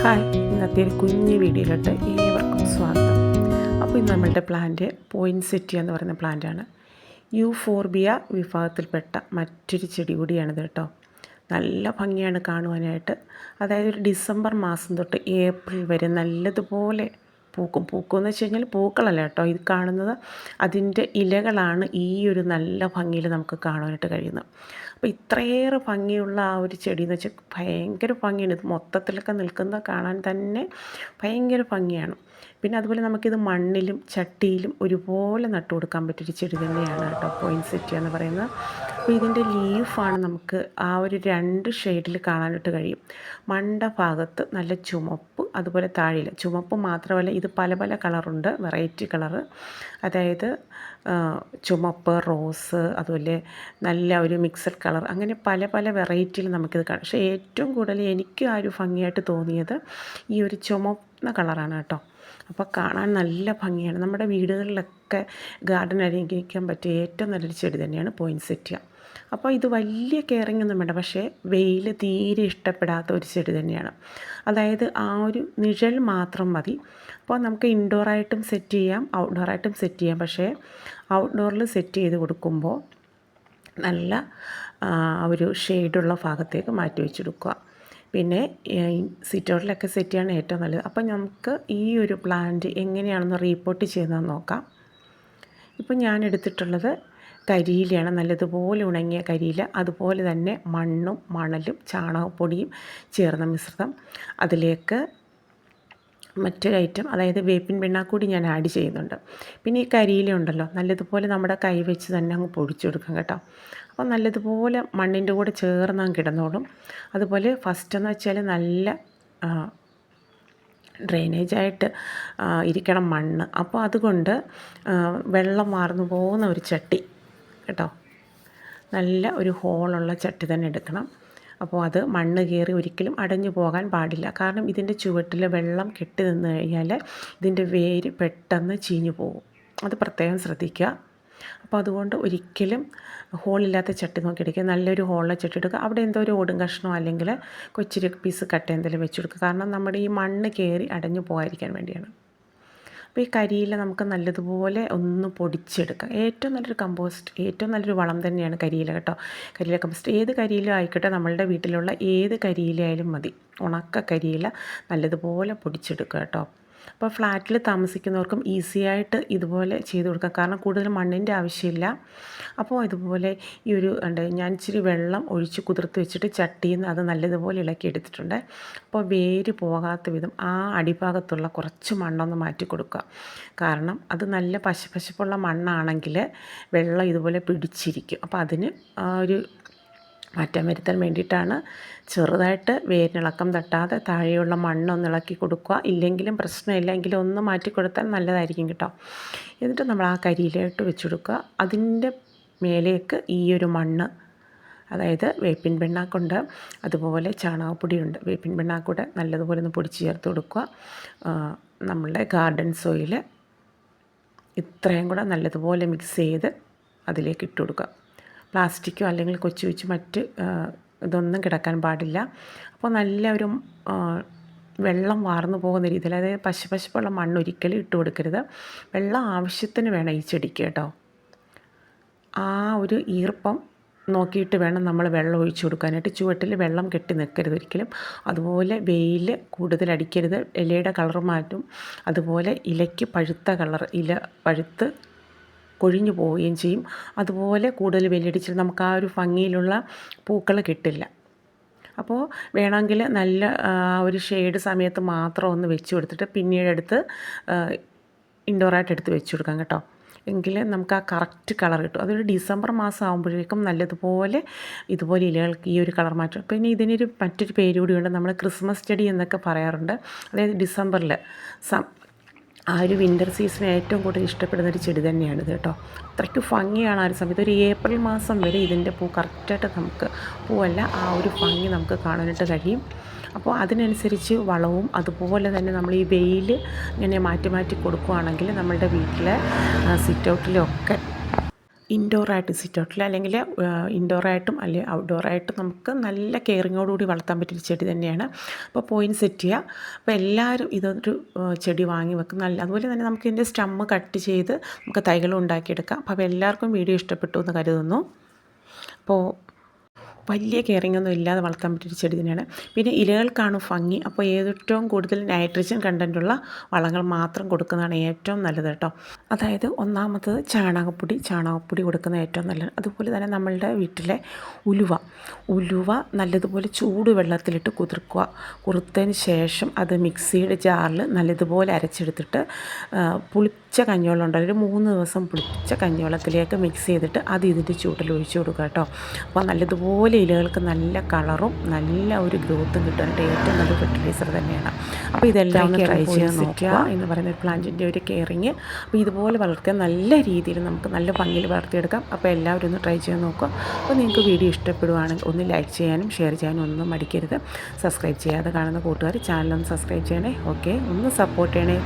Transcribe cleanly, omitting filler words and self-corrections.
Hi, ഇന്നത്തെ ഒരു കുഞ്ഞ് വീഡിയോയിലോട്ട് ഏവർക്കും സ്വാഗതം. അപ്പോൾ ഇന്ന് നമ്മളുടെ പ്ലാന്റ് പോയിൻസെറ്റിയ എന്ന് പറയുന്ന പ്ലാന്റാണ്. യൂഫോർബിയ വിഭാഗത്തിൽപ്പെട്ട മറ്റൊരു ചെടി കൂടിയാണിത് കേട്ടോ. നല്ല ഭംഗിയാണ് കാണുവാനായിട്ട്. അതായത് ഒരു ഡിസംബർ മാസം തൊട്ട് ഏപ്രിൽ വരെ നല്ലതുപോലെ പൂക്കുമെന്ന് വെച്ച് കഴിഞ്ഞാൽ പൂക്കളല്ല കേട്ടോ, ഇത് കാണുന്നത് അതിൻ്റെ ഇലകളാണ് ഈ ഒരു നല്ല ഭംഗിയിൽ നമുക്ക് കാണാനായിട്ട് കഴിയുന്നത്. അപ്പോൾ ഇത്രയേറെ ഭംഗിയുള്ള ആ ഒരു ചെടി എന്ന് വെച്ചാൽ ഭയങ്കര ഭംഗിയാണ്. ഇത് മൊത്തത്തിലൊക്കെ നിൽക്കുന്നത് കാണാൻ തന്നെ ഭയങ്കര ഭംഗിയാണ്. പിന്നെ അതുപോലെ നമുക്കിത് മണ്ണിലും ചട്ടിയിലും ഒരുപോലെ നട്ടു കൊടുക്കാൻ പറ്റിയൊരു ചെടി തന്നെയാണ് കേട്ടോ പോയിൻസെറ്റിയ എന്ന് പറയുന്നത്. അപ്പോൾ ഇതിൻ്റെ ലീഫാണ് നമുക്ക് ആ ഒരു 2 ഷെയ്ഡിൽ കാണാനായിട്ട് കഴിയും. മണ്ട ഭാഗത്ത് നല്ല ചുമപ്പ്, അതുപോലെ താഴെയില്ല ചുമപ്പ് മാത്രമല്ല, ഇത് പല പല കളറുണ്ട്, വെറൈറ്റി കളറ്. അതായത് ചുമപ്പ്, റോസ്, അതുപോലെ നല്ല ഒരു മിക്സഡ് കളർ, അങ്ങനെ പല പല വെറൈറ്റിയിൽ നമുക്കിത് കാണാം. പക്ഷേ ഏറ്റവും കൂടുതൽ എനിക്ക് ആ ഒരു ഭംഗിയായിട്ട് തോന്നിയത് ഈ ഒരു ചുമന്ന കളറാണ് കേട്ടോ. അപ്പോൾ കാണാൻ നല്ല ഭംഗിയാണ്. നമ്മുടെ വീടുകളിലൊക്കെ ഗാർഡൻ അലങ്കരിക്കാൻ പറ്റിയ ഏറ്റവും നല്ലൊരു ചെടി തന്നെയാണ് പോയിൻസെറ്റിയ. അപ്പോൾ ഇത് വലിയ കെയറിങ് ഒന്നും വേണ്ട, പക്ഷേ വെയിൽ തീരെ ഇഷ്ടപ്പെടാത്ത ഒരു ചെടി തന്നെയാണ്. അതായത് ആ ഒരു നിഴൽ മാത്രം മതി. അപ്പോൾ നമുക്ക് ഇൻഡോറായിട്ടും സെറ്റ് ചെയ്യാം, ഔട്ട്ഡോറായിട്ടും സെറ്റ് ചെയ്യാം. പക്ഷേ ഔട്ട്ഡോറിൽ സെറ്റ് ചെയ്ത് കൊടുക്കുമ്പോൾ നല്ല ഒരു ഷെയ്ഡുള്ള ഭാഗത്തേക്ക് മാറ്റി വെച്ചെടുക്കുക. പിന്നെ സിറ്റ് ഔട്ടിലൊക്കെ സെറ്റ് ചെയ്യാണ് ഏറ്റവും നല്ലത്. അപ്പോൾ നമുക്ക് ഈ ഒരു പ്ലാന്റ് എങ്ങനെയാണെന്ന് റീപ്പോർട്ട് ചെയ്യുന്നതെന്ന് നോക്കാം. ഇപ്പോൾ ഞാൻ എടുത്തിട്ടുള്ളത് കരിയിലയാണ്, നല്ലതുപോലെ ഉണങ്ങിയ കരിയില, അതുപോലെ തന്നെ മണ്ണും മണലും ചാണകപ്പൊടിയും ചേർന്ന മിശ്രിതം. അതിലേക്ക് മറ്റൊരു ഐറ്റം, അതായത് വേപ്പിൻ പിണ്ണാക്കൂടി ഞാൻ ആഡ് ചെയ്യുന്നുണ്ട്. പിന്നെ ഈ കരിയില ഉണ്ടല്ലോ, നല്ലതുപോലെ നമ്മുടെ കൈ വെച്ച് തന്നെ അങ്ങ് പൊടിച്ചെടുക്കാം കേട്ടോ. അപ്പോൾ നല്ലതുപോലെ മണ്ണിൻ്റെ കൂടെ ചേർന്ന് അങ്ങ് കിടന്നോളും. അതുപോലെ ഫസ്റ്റെന്ന് വെച്ചാൽ നല്ല ഡ്രെയിനേജായിട്ട് ഇരിക്കണം മണ്ണ്. അപ്പോൾ അതുകൊണ്ട് വെള്ളം വാർന്നു പോകുന്ന ഒരു ചട്ടി കേട്ടോ, നല്ല ഒരു ഹോളുള്ള ചട്ടി തന്നെ എടുക്കണം. അപ്പോൾ അത് മണ്ണ് കയറി ഒരിക്കലും അടഞ്ഞു പോകാൻ പാടില്ല. കാരണം ഇതിൻ്റെ ചുവട്ടിൽ വെള്ളം കെട്ടി നിന്ന് കഴിഞ്ഞാൽ ഇതിൻ്റെ വേര് പെട്ടെന്ന് ചീഞ്ഞു പോകും. അത് പ്രത്യേകം ശ്രദ്ധിക്കുക. അപ്പോൾ അതുകൊണ്ട് ഒരിക്കലും ഹോളില്ലാത്ത ചട്ടി നോക്കി എടുക്കുക. നല്ലൊരു ഹോളിലെ ചട്ടി എടുക്കുക. അവിടെ എന്തോ ഒരു ഓടും കഷ്ണമോ അല്ലെങ്കിൽ കൊച്ചൊരു പീസ് കട്ട എന്തെങ്കിലും വെച്ച് കൊടുക്കുക. കാരണം നമ്മുടെ ഈ മണ്ണ് കയറി അടഞ്ഞു പോകാതിരിക്കാൻ വേണ്ടിയാണ്. അപ്പോൾ ഈ കരിയില നമുക്ക് നല്ലതുപോലെ ഒന്ന് പൊടിച്ചെടുക്കാം. ഏറ്റവും നല്ലൊരു കമ്പോസ്റ്റ്, ഏറ്റവും നല്ലൊരു വളം തന്നെയാണ് കരിയില കേട്ടോ. കരിയില കമ്പോസ്റ്റ് ഏത് കരിയില ആയിക്കോട്ടെ, നമ്മളുടെ വീട്ടിലുള്ള ഏത് കരിയില ആയാലും മതി. ഉണക്ക കരിയില നല്ലതുപോലെ പൊടിച്ചെടുക്കുക കേട്ടോ. അപ്പോൾ ഫ്ലാറ്റിൽ താമസിക്കുന്നവർക്കും ഈസിയായിട്ട് ഇതുപോലെ ചെയ്ത് കൊടുക്കാം. കാരണം കൂടുതൽ മണ്ണിൻ്റെ ആവശ്യമില്ല. അപ്പോൾ ഇതുപോലെ ഈ ഒരു ഞാൻ ഇച്ചിരി വെള്ളം ഒഴിച്ച് കുതിർത്ത് വെച്ചിട്ട് ചട്ടിയിൽ നിന്ന് അത് നല്ലതുപോലെ ഇളക്കി എടുത്തിട്ടുണ്ട്. അപ്പോൾ വേര് പോകാത്ത വിധം ആ അടിഭാഗത്തുള്ള കുറച്ച് മണ്ണൊന്ന് മാറ്റി കൊടുക്കുക. കാരണം അത് നല്ല പശപ്പശപ്പുള്ള മണ്ണാണെങ്കിൽ വെള്ളം ഇതുപോലെ പിടിച്ചിരിക്കും. അപ്പോൾ അതിന് ഒരു മാറ്റം വരുത്താൻ വേണ്ടിയിട്ടാണ് ചെറുതായിട്ട് വേരിനിളക്കം തട്ടാതെ താഴെയുള്ള മണ്ണൊന്ന് ഇളക്കി കൊടുക്കുക. ഇല്ലെങ്കിലും പ്രശ്നമില്ല, എങ്കിലും ഒന്ന് മാറ്റി കൊടുത്താൽ നല്ലതായിരിക്കും കേട്ടോ. എന്നിട്ട് നമ്മൾ ആ കരിയിലോട്ട് വെച്ച് കൊടുക്കുക. അതിൻ്റെ മേലേക്ക് ഈ ഒരു മണ്ണ്, അതായത് വേപ്പിൻ പിണ്ണാക്കുണ്ട്, അതുപോലെ ചാണകപ്പൊടിയുണ്ട്. വേപ്പിൻ പിണ്ണാക്കൂടെ നല്ലതുപോലെ ഒന്ന് പൊടിച്ച് ചേർത്ത് കൊടുക്കുക. നമ്മളുടെ ഗാർഡൻ സോയിൽ ഇത്രയും കൂടെ നല്ലതുപോലെ മിക്സ് ചെയ്ത് അതിലേക്ക് ഇട്ട് കൊടുക്കുക. പ്ലാസ്റ്റിക്കോ അല്ലെങ്കിൽ കൊച്ചു വെച്ച് മറ്റ് ഇതൊന്നും കിടക്കാൻ പാടില്ല. അപ്പോൾ നല്ല ഒരു വെള്ളം വാർന്നു പോകുന്ന രീതിയിൽ, അതായത് പശപ്പശപ്പുള്ള മണ്ണ് ഒരിക്കലും ഇട്ട് കൊടുക്കരുത്. വെള്ളം ആവശ്യത്തിന് വേണം ഈ ചെടിക്ക് കേട്ടോ. ആ ഒരു ഈർപ്പം നോക്കിയിട്ട് വേണം നമ്മൾ വെള്ളം ഒഴിച്ചു കൊടുക്കാനായിട്ട്. ചുവട്ടിൽ വെള്ളം കെട്ടി നിൽക്കരുത് ഒരിക്കലും. അതുപോലെ വെയിൽ കൂടുതൽ അടിക്കരുത്, ഇലയുടെ കളർ മാറ്റും. അതുപോലെ ഇലയ്ക്ക് പഴുത്ത കളർ, ഇല പഴുത്ത് കൊഴിഞ്ഞു പോവുകയും ചെയ്യും. അതുപോലെ കൂടുതൽ വെയിലടിച്ചിട്ട് നമുക്ക് ആ ഒരു ഭംഗിയിലുള്ള പൂക്കൾ കിട്ടില്ല. അപ്പോൾ വേണമെങ്കിൽ നല്ല ഒരു ഷെയ്ഡ് സമയത്ത് മാത്രം ഒന്ന് വെച്ച് കൊടുത്തിട്ട് പിന്നീട് എടുത്ത് ഇൻഡോറായിട്ട് എടുത്ത് വെച്ച് കൊടുക്കാം കേട്ടോ. എങ്കിൽ നമുക്ക് ആ കറക്റ്റ് കളർ കിട്ടും. അതൊരു ഡിസംബർ മാസം ആകുമ്പോഴേക്കും നല്ലതുപോലെ ഇതുപോലെ ഇലകൾക്ക് ഈ ഒരു കളർ മാറ്റും. പിന്നെ ഇതിനൊരു മറ്റൊരു പേര് കൂടിയുണ്ട്, നമ്മൾ ക്രിസ്മസ് ചെടി എന്നൊക്കെ പറയാറുണ്ട്. അതായത് ഡിസംബറിൽ ആ ഒരു വിൻ്റർ സീസൺ ഏറ്റവും കൂടുതൽ ഇഷ്ടപ്പെടുന്നൊരു ചെടി തന്നെയാണിത് കേട്ടോ. അത്രയ്ക്ക് ഭംഗിയാണ് ആ ഒരു സമയത്ത്. ഒരു ഏപ്രിൽ മാസം വരെ ഇതിൻ്റെ പൂ കറക്റ്റായിട്ട് നമുക്ക് പൂവല്ല, ആ ഒരു ഭംഗി നമുക്ക് കാണാനായിട്ട് കഴിയും. അപ്പോൾ അതിനനുസരിച്ച് വളവും അതുപോലെ തന്നെ നമ്മൾ ഈ വെയിൽ ഇങ്ങനെ മാറ്റി മാറ്റി കൊടുക്കുകയാണെങ്കിൽ നമ്മളുടെ വീട്ടിലെ സിറ്റ് ഔട്ടിലൊക്കെ ഇൻഡോറായിട്ട് സിറ്റൗട്ടിൽ അല്ലെങ്കിൽ ഇൻഡോറായിട്ടും അല്ലെങ്കിൽ ഔട്ട്ഡോറായിട്ടും നമുക്ക് നല്ല കെയറിങ്ങോടുകൂടി വളർത്താൻ പറ്റിയൊരു ചെടി തന്നെയാണ്. അപ്പോൾ പോയിൻറ്റ് സെറ്റ് ചെയ്യുക. അപ്പോൾ എല്ലാവരും ഇതൊരു ചെടി വാങ്ങി വെക്കും. അതുപോലെ തന്നെ നമുക്ക് ഇതിൻ്റെ സ്റ്റമ്മ് കട്ട് ചെയ്ത് നമുക്ക് തൈകളും ഉണ്ടാക്കിയെടുക്കാം. അപ്പോൾ എല്ലാവർക്കും വീഡിയോ ഇഷ്ടപ്പെട്ടു എന്ന് കരുതുന്നു. അപ്പോൾ വലിയ കെയറിങ്ങൊന്നും ഇല്ലാതെ വളർത്താൻ പറ്റിയൊരു ചെടി തന്നെയാണ്. പിന്നെ ഇലകൾക്കാണ് ഭംഗി. അപ്പോൾ ഏറ്റവും കൂടുതൽ നൈട്രജൻ കണ്ടൻറ്റുള്ള വളങ്ങൾ മാത്രം കൊടുക്കുന്നതാണ് ഏറ്റവും നല്ലത് കേട്ടോ. അതായത് ഒന്നാമത്തത് ചാണകപ്പൊടി കൊടുക്കുന്നത് ഏറ്റവും നല്ലത്. അതുപോലെ തന്നെ നമ്മളുടെ വീട്ടിലെ ഉലുവ നല്ലതുപോലെ ചൂട് വെള്ളത്തിലിട്ട് കുറുത്തതിന് ശേഷം അത് മിക്സിയുടെ ജാറിൽ നല്ലതുപോലെ അരച്ചെടുത്തിട്ട് പുളിച്ച കഞ്ഞിവെള്ളം ഉണ്ടല്ലോ, ഒരു 3 ദിവസം പുളിച്ച കഞ്ഞിവെള്ളത്തിലേക്ക് മിക്സ് ചെയ്തിട്ട് അത് ഇതിൻ്റെ ചൂട്ടിൽ ഒഴിച്ചു കൊടുക്കുക കേട്ടോ. അപ്പോൾ നല്ലതുപോലെ ഇലകൾക്ക് നല്ല കളറും നല്ല ഒരു ഗ്രോത്തും കിട്ടാനായിട്ട് ഏറ്റവും നല്ല ഫെർട്ടിലൈസർ തന്നെയാണ്. അപ്പോൾ ഇതെല്ലാം ഒന്ന് ട്രൈ ചെയ്യാൻ നോക്കുക എന്ന് പറയുന്ന ഒരു പ്ലാന്റിൻ്റെ ഒരു കെയറിങ്. അപ്പോൾ ഇതുപോലെ വളർത്തിയാൽ നല്ല രീതിയിൽ നമുക്ക് നല്ല ഭംഗിയിൽ വളർത്തിയെടുക്കാം. അപ്പോൾ എല്ലാവരും ഒന്ന് ട്രൈ ചെയ്യാൻ നോക്കുക. അപ്പോൾ നിങ്ങൾക്ക് വീഡിയോ ഇഷ്ടപ്പെടുവാണെങ്കിൽ ഒന്ന് ലൈക്ക് ചെയ്യാനും ഷെയർ ചെയ്യാനും ഒന്നും മടിക്കരുത്. സബ്സ്ക്രൈബ് ചെയ്യാതെ കാണുന്ന കൂട്ടുകാർ ചാനലൊന്ന് സബ്സ്ക്രൈബ് ചെയ്യണേ. ഓക്കെ, ഒന്ന് സപ്പോർട്ട് ചെയ്യണേ.